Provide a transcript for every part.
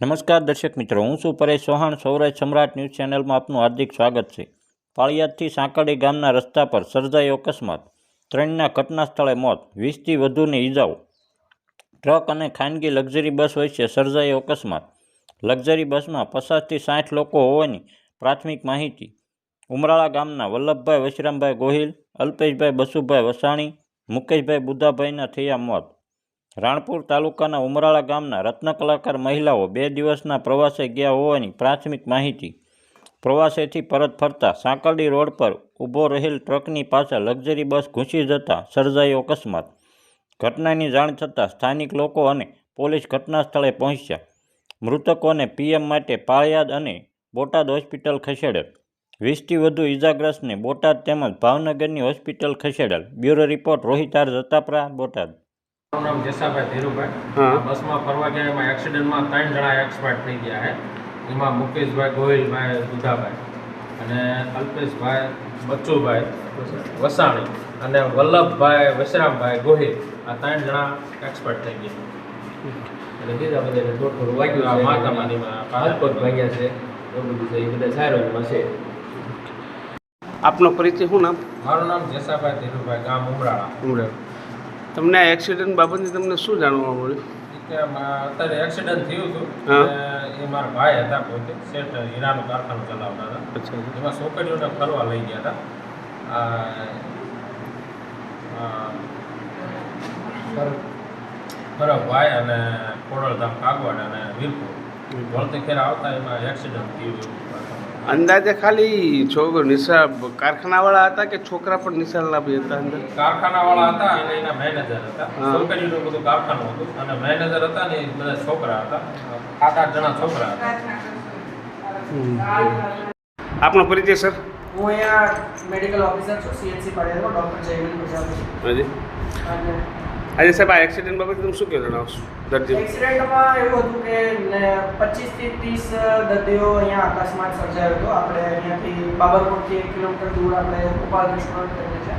નમસ્કાર દર્શક મિત્રો, હું છું પરેશ ચૌહાણ. સૌરાષ્ટ્ર સમ્રાટ ન્યૂઝ ચેનલમાં આપનું હાર્દિક સ્વાગત છે. પાળિયાદથી સાંકળી ગામના રસ્તા પર સર્જાયો અકસ્માત, 3ના ઘટના સ્થળે મોત, 20થી વધુની ઈજાઓ. ટ્રક અને ખાનગી લક્ઝરી બસ વચ્ચે સર્જાયો અકસ્માત. લક્ઝરી બસમાં 50થી 60 લોકો હોવાની પ્રાથમિક માહિતી. ઉમરાળા ગામના વલ્લભભાઈ વશરામભાઈ ગોહિલ, અલ્પેશભાઈ બસુભાઈ વસાણી, મુકેશભાઈ બુધાભાઈના થયા મોત. રાણપુર તાલુકાના ઉમરાળા ગામના રત્નકલાકાર મહિલાઓ 2 દિવસના પ્રવાસે ગયા હોવાની પ્રાથમિક માહિતી. પ્રવાસેથી પરત ફરતા સાંકરડી રોડ પર ઊભો રહેલ ટ્રકની પાછળ લક્ઝરી બસ ઘૂસી જતા સર્જાયો અકસ્માત. ઘટનાની જાણ થતાં સ્થાનિક લોકો અને પોલીસ ઘટના સ્થળે પહોંચ્યા. મૃતકોને પીએમ માટે પાળિયાદ અને બોટાદ હોસ્પિટલ ખસેડેલ. 20થી વધુ ઈજાગ્રસ્તને બોટાદ તેમજ ભાવનગરની હોસ્પિટલ ખસેડેલ. Bureau report Rohit R Jatapara, Botad. મારું નામ જેસાભાઈ ધીરુભાઈ. બસમાં ફરવા ગયા એમાં એક્સિડન્ટમાં 3 જણા એક્સપાયર થઈ ગયા છે. એમાં મુકેશભાઈ ગોહિલભાઈ બુધાભાઈ અને અલ્પેશભાઈ બચ્ચુભાઈ વસાણી અને વલ્લભભાઈ વશરામભાઈ ગોહિલ, આ 3 જણા એક્સપાયર થઈ ગયા. એટલે બીજા બધા થોડું થોડું વાગ્યું, માતામાનીમાં હાથ પગ ભાગ્યા છે, એવું બધું છે. એ બધા સાયરોમાં છે. આપનો પરિચય શું નામ? મારું નામ જેસાભાઈ ધીરુભાઈ, ગામ ઉમરાળા. તમને આ એક્સિડન્ટ બાબતની તમને શું જાણવા મળ્યું? કે અત્યારે એક્સિડન્ટ થયું હતું. હા. એ મારા ભાઈ હતા, પોતે શેઠ હીરાનું કારખાનું ચલાવતા હતા. અચ્છા. એમાં છોકરીઓને ફરવા લઈ ગયા હતા. ફરકભાઈ અને ખોડલધામ કાગવાડ અને વીરપુર વળતી ખેર આવતા એમાં એક્સિડન્ટ થયું. અંદાજે ખાલી કારખાનાવાળા હતા કે છોકરા પણ નિશાળના બી હતા અંદર? કારખાનાવાળા હતા અને એના મેનેજર હતા. હા. છોકરીનું બધું કારખાનું હતું અને મેનેજર હતા ને એ બધા છોકરા હતા. 7-8 જણા છોકરા હતા. આપનો પરિચય સર? હું અહીંયા મેડિકલ ઓફિસર છું, સીએચસી પાળિયાદનો, ડૉક્ટર જયવીન પ્રજાપતિ. હાજી. અને આજે સાહેબ આ એક્સિડન્ટ બાબતે તમે શું કહો જણાવશો દર્દી? એક્સિડન્ટમાં એવું હતું કે 25થી 30 દર્દીઓ અહીંયા અકસ્માત સર્જાયો હતો. આપણે અહીંયાથી બાબરકોટથી 1 કિલોમીટર દૂર આપણે ગોપાલ રેસ્ટોરન્ટ કરીને છે,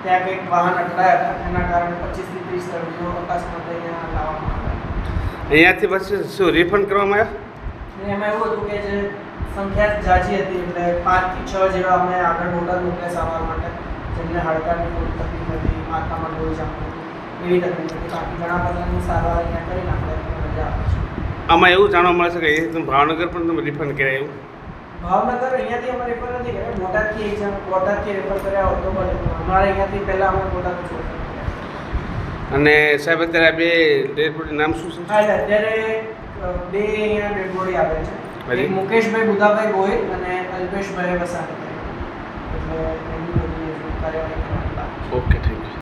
ત્યાં કંઈક વાહન અથડાયા હતા. એના કારણે 25થી 30 દર્દીઓ અકસ્માત અહીંયા લાવવામાં આવ્યા. અહીંયાથી પછી શું રિફંડ કરવામાં આવ્યા? અને એમાં એવું હતું કે જે સંખ્યા જાજી હતી, એટલે 5થી 6 જેવા અમે આગળ બોટાદ મોકલ્યા સારવાર માટે, જેમને હાડકાની થોડી તકલીફ હતી, માથામાં લોહી જમતું હતું, એવી તકલીફ હતી. બાકી ઘણા બધાની સારવાર અહીંયા કરીને આપણે રજા આપીએ છીએ. આમાં એવું જાણવા મળે છે કે તમે ભાવનગર પણ તમે રિફંડ કર્યા એવું? ભાવનગર અહીંયાથી અમે રેફર નથી કર્યા, બોટાદથી એક જણ બોટાદથી રેફર કર્યા હોત તો ભલે, અમારે અહીંયાથી પહેલાં અમે બોટાદ છોડ્યા. અને સાહેબ અત્યારે આ બે ડેડ બોડી નામ શું છે? હા, એટલે અત્યારે 2 અહીંયા ડેડ બોડી આવે છે. એક મુકેશભાઈ બુધાભાઈ ગોહિલ અને અલ્પેશભાઈ વસાણી. એટલે એમની બધી કાર્યવાહી કરવાની બાકી છે. Okay, thank you.